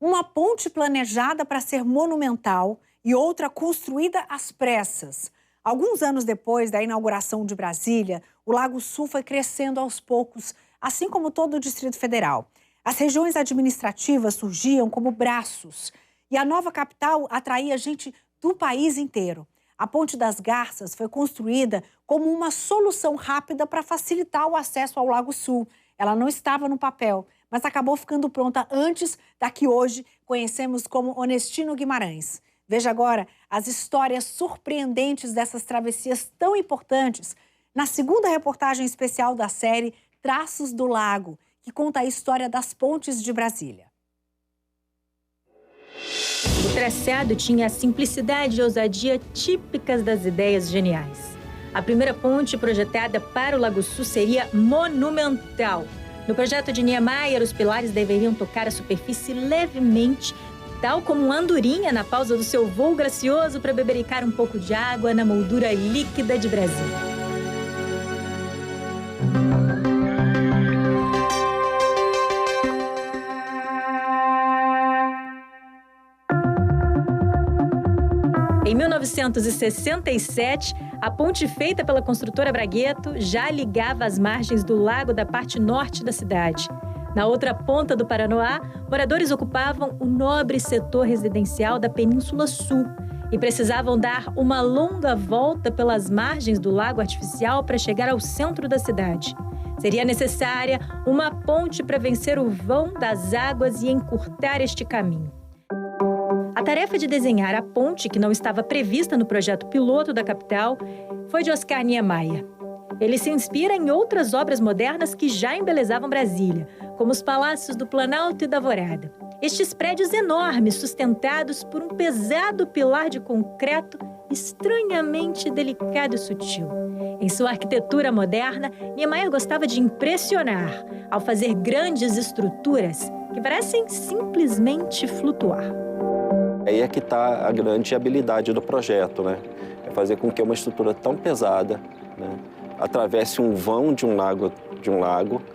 Uma ponte planejada para ser monumental e outra construída às pressas. Alguns anos depois da inauguração de Brasília, o Lago Sul foi crescendo aos poucos, assim como todo o Distrito Federal. As regiões administrativas surgiam como braços e a nova capital atraía gente do país inteiro. A Ponte das Garças foi construída como uma solução rápida para facilitar o acesso ao Lago Sul. Ela não estava no papel, mas acabou ficando pronta antes da que hoje conhecemos como Onestino Guimarães. Veja agora as histórias surpreendentes dessas travessias tão importantes na segunda reportagem especial da série Traços do Lago, que conta a história das pontes de Brasília. O traçado tinha a simplicidade e ousadia típicas das ideias geniais. A primeira ponte projetada para o Lago Sul seria monumental. No projeto de Niemeyer, os pilares deveriam tocar a superfície levemente, tal como uma andorinha na pausa do seu voo gracioso para bebericar um pouco de água na moldura líquida de Brasília. Em 1967, a ponte feita pela construtora Bragueto já ligava as margens do lago da parte norte da cidade. Na outra ponta do Paranoá, moradores ocupavam o nobre setor residencial da Península Sul e precisavam dar uma longa volta pelas margens do lago artificial para chegar ao centro da cidade. Seria necessária uma ponte para vencer o vão das águas e encurtar este caminho. A tarefa de desenhar a ponte, que não estava prevista no projeto piloto da capital, foi de Oscar Niemeyer. Ele se inspira em outras obras modernas que já embelezavam Brasília, como os palácios do Planalto e da Alvorada. Estes prédios enormes, sustentados por um pesado pilar de concreto estranhamente delicado e sutil. Em sua arquitetura moderna, Niemeyer gostava de impressionar ao fazer grandes estruturas que parecem simplesmente flutuar. Aí é que está a grande habilidade do projeto, né? É fazer com que uma estrutura tão pesada, né, atravesse um vão de um lago,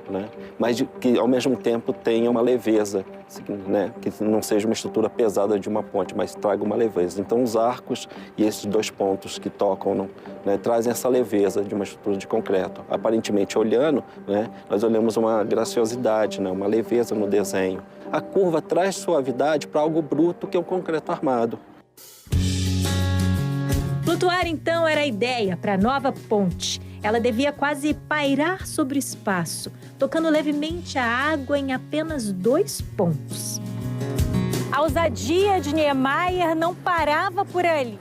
né, mas que ao mesmo tempo tenha uma leveza, né, que não seja uma estrutura pesada de uma ponte, mas traga uma leveza. Então os arcos e esses dois pontos que tocam, né, trazem essa leveza de uma estrutura de concreto. Aparentemente olhando, né, nós olhamos uma graciosidade, né, uma leveza no desenho. A curva traz suavidade para algo bruto que é o concreto armado. Flutuar, então, era a ideia para a nova ponte. Ela devia quase pairar sobre o espaço, tocando levemente a água em apenas 2 pontos. A ousadia de Niemeyer não parava por ali.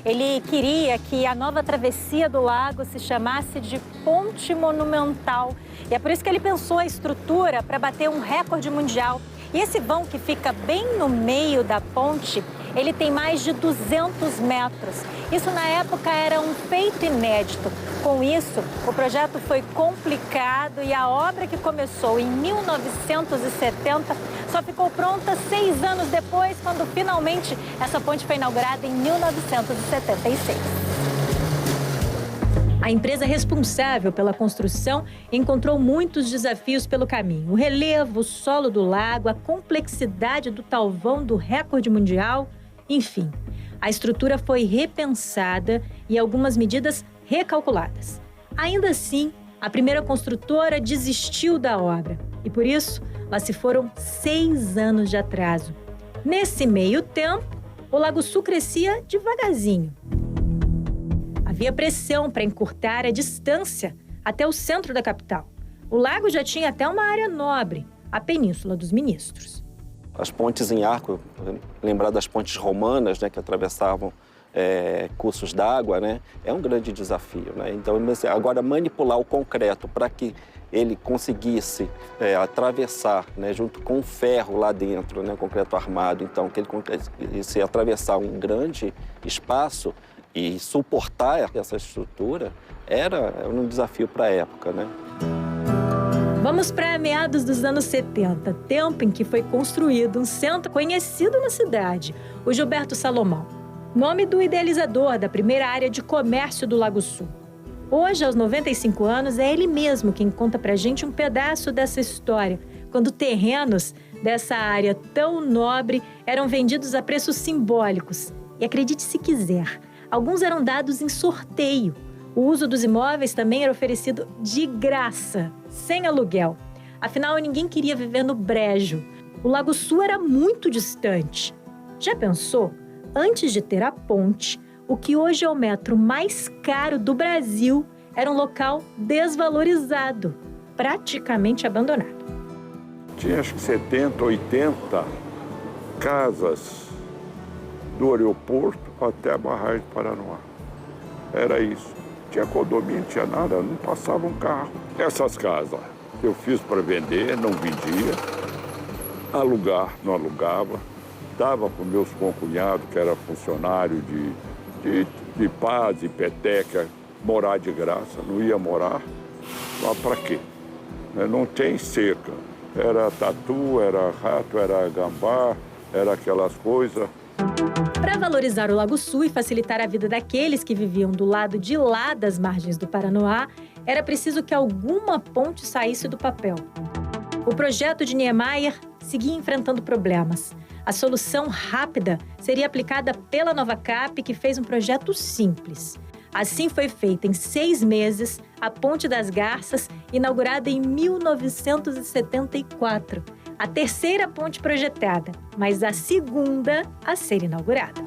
Ele queria que a nova travessia do lago se chamasse de Ponte Monumental. E é por isso que ele pensou a estrutura para bater um recorde mundial. E esse vão que fica bem no meio da ponte, ele tem mais de 200 metros. Isso na época era um feito inédito. Com isso, o projeto foi complicado e a obra que começou em 1970 só ficou pronta 6 anos depois, quando finalmente essa ponte foi inaugurada em 1976. A empresa responsável pela construção encontrou muitos desafios pelo caminho. O relevo, o solo do lago, a complexidade do tal vão do recorde mundial, enfim. A estrutura foi repensada e algumas medidas recalculadas. Ainda assim, a primeira construtora desistiu da obra e, por isso, lá se foram 6 anos de atraso. Nesse meio tempo, o Lago Sul crescia devagarzinho. Havia pressão para encurtar a distância até o centro da capital. O lago já tinha até uma área nobre, a Península dos Ministros. As pontes em arco, lembrar das pontes romanas, né, que atravessavam cursos d'água, né, é um grande desafio, né? Então, agora manipular o concreto para que ele conseguisse atravessar, né, junto com o ferro lá dentro, né, concreto armado, então que ele conseguisse atravessar um grande espaço e suportar essa estrutura era um desafio para a época, né? Vamos para meados dos anos 70, tempo em que foi construído um centro conhecido na cidade, o Gilberto Salomão, nome do idealizador da primeira área de comércio do Lago Sul. Hoje, aos 95 anos, é ele mesmo quem conta pra gente um pedaço dessa história, quando terrenos dessa área tão nobre eram vendidos a preços simbólicos. E acredite se quiser, alguns eram dados em sorteio. O uso dos imóveis também era oferecido de graça, sem aluguel. Afinal, ninguém queria viver no brejo. O Lago Sul era muito distante. Já pensou? Antes de ter a ponte, o que hoje é o metro mais caro do Brasil era um local desvalorizado, praticamente abandonado. Tinha acho que 70, 80 casas do aeroporto até a barragem de Paranoá. Era isso. Tinha condomínio, não tinha nada, não passava um carro. Essas casas eu fiz para vender, não vendia. Alugar, não alugava. Dava para os meus concunhados, que era funcionário de paz e peteca, morar de graça. Não ia morar. Lá para quê? Não tem cerca. Era tatu, era rato, era gambá, era aquelas coisas. Para valorizar o Lago Sul e facilitar a vida daqueles que viviam do lado de lá das margens do Paranoá, era preciso que alguma ponte saísse do papel. O projeto de Niemeyer seguia enfrentando problemas. A solução rápida seria aplicada pela Novacap, que fez um projeto simples. Assim foi feita em 6 meses a Ponte das Garças, inaugurada em 1974. A terceira ponte projetada, mas a segunda a ser inaugurada.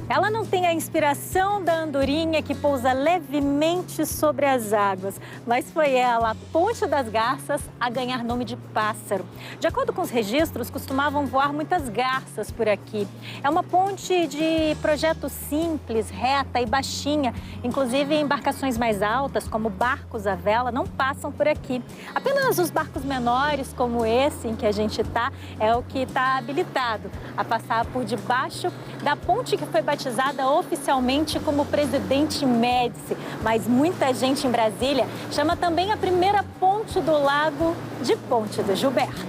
Ela não tem a inspiração da andorinha que pousa levemente sobre as águas, mas foi ela, a Ponte das Garças, a ganhar nome de pássaro. De acordo com os registros, costumavam voar muitas garças por aqui. É uma ponte de projeto simples, reta e baixinha. Inclusive, embarcações mais altas, como barcos à vela, não passam por aqui. Apenas os barcos menores, como esse em que a gente está, é o que está habilitado a passar por debaixo da ponte que foi batizada oficialmente como Presidente Médici. Mas muita gente em Brasília chama também a primeira ponte do lago de Ponte do Gilberto.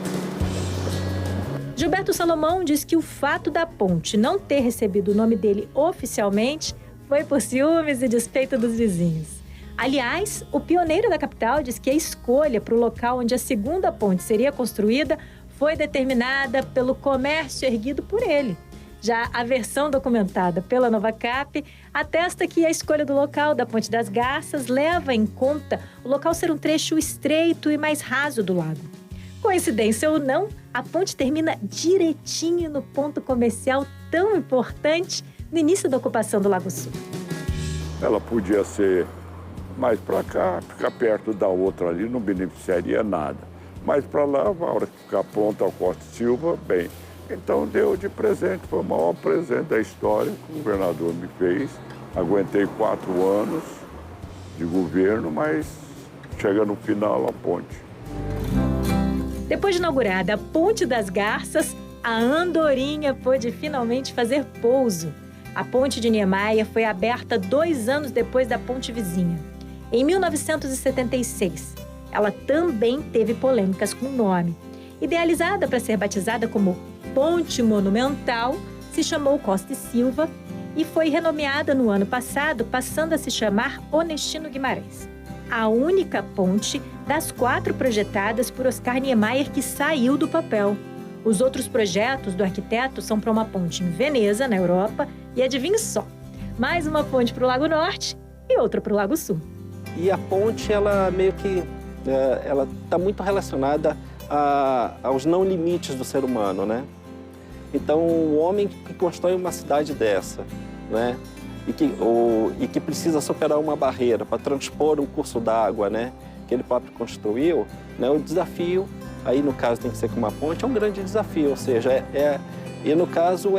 Gilberto Salomão diz que o fato da ponte não ter recebido o nome dele oficialmente foi por ciúmes e despeito dos vizinhos. Aliás, o pioneiro da capital diz que a escolha para o local onde a segunda ponte seria construída foi determinada pelo comércio erguido por ele. Já a versão documentada pela Novacap atesta que a escolha do local da Ponte das Garças leva em conta o local ser um trecho estreito e mais raso do lago. Coincidência ou não, a ponte termina direitinho no ponto comercial tão importante no início da ocupação do Lago Sul. Ela podia ser mais para cá, ficar perto da outra ali, não beneficiaria nada. Mais para lá, a hora que ficar pronta ao Costa e Silva, bem. Então deu de presente, foi o maior presente da história que o governador me fez. Aguentei 4 anos de governo, mas chega no final a ponte. Depois de inaugurada a Ponte das Garças, a andorinha pôde finalmente fazer pouso. A ponte de Niemeyer foi aberta 2 anos depois da ponte vizinha. Em 1976, ela também teve polêmicas com o nome. Idealizada para ser batizada como Ponte Monumental, se chamou Costa e Silva e foi renomeada no ano passado, passando a se chamar Onestino Guimarães. A única ponte das 4 projetadas por Oscar Niemeyer que saiu do papel. Os outros projetos do arquiteto são para uma ponte em Veneza, na Europa, e adivinhe só, mais uma ponte para o Lago Norte e outra para o Lago Sul. E a ponte, ela meio que ela está muito relacionada aos não limites do ser humano, né? Então, o homem que constrói uma cidade dessa, né? E que precisa superar uma barreira para transpor um curso d'água, né? Que ele próprio construiu, né? O desafio, aí no caso tem que ser com uma ponte, é um grande desafio, ou seja, e no caso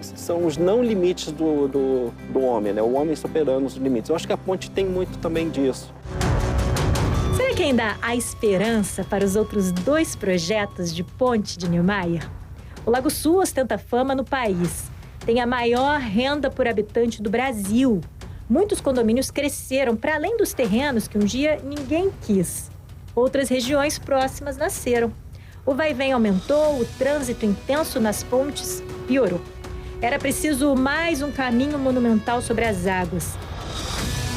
são os não limites do homem, né? O homem superando os limites. Eu acho que a ponte tem muito também disso. Será que ainda há esperança para os outros 2 projetos de ponte de Niemeyer? O Lago Sul ostenta fama no país. Tem a maior renda por habitante do Brasil. Muitos condomínios cresceram para além dos terrenos que um dia ninguém quis. Outras regiões próximas nasceram. O vai-vem aumentou, o trânsito intenso nas pontes piorou. Era preciso mais um caminho monumental sobre as águas.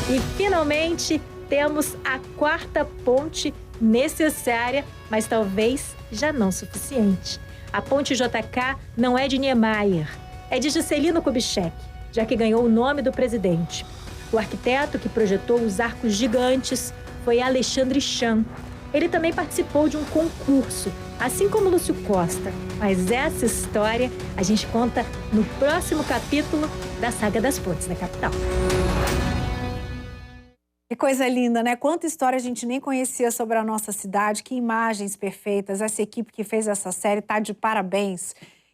E, finalmente, temos a 4ª ponte necessária, mas talvez já não suficiente. A ponte JK não é de Niemeyer, é de Juscelino Kubitschek, já que ganhou o nome do presidente. O arquiteto que projetou os arcos gigantes foi Alexandre Chan. Ele também participou de um concurso, assim como Lúcio Costa. Mas essa história a gente conta no próximo capítulo da Saga das Pontes da Capital. Que coisa linda, né? Quanta história a gente nem conhecia sobre a nossa cidade, que imagens perfeitas. Essa equipe que fez essa série tá de parabéns.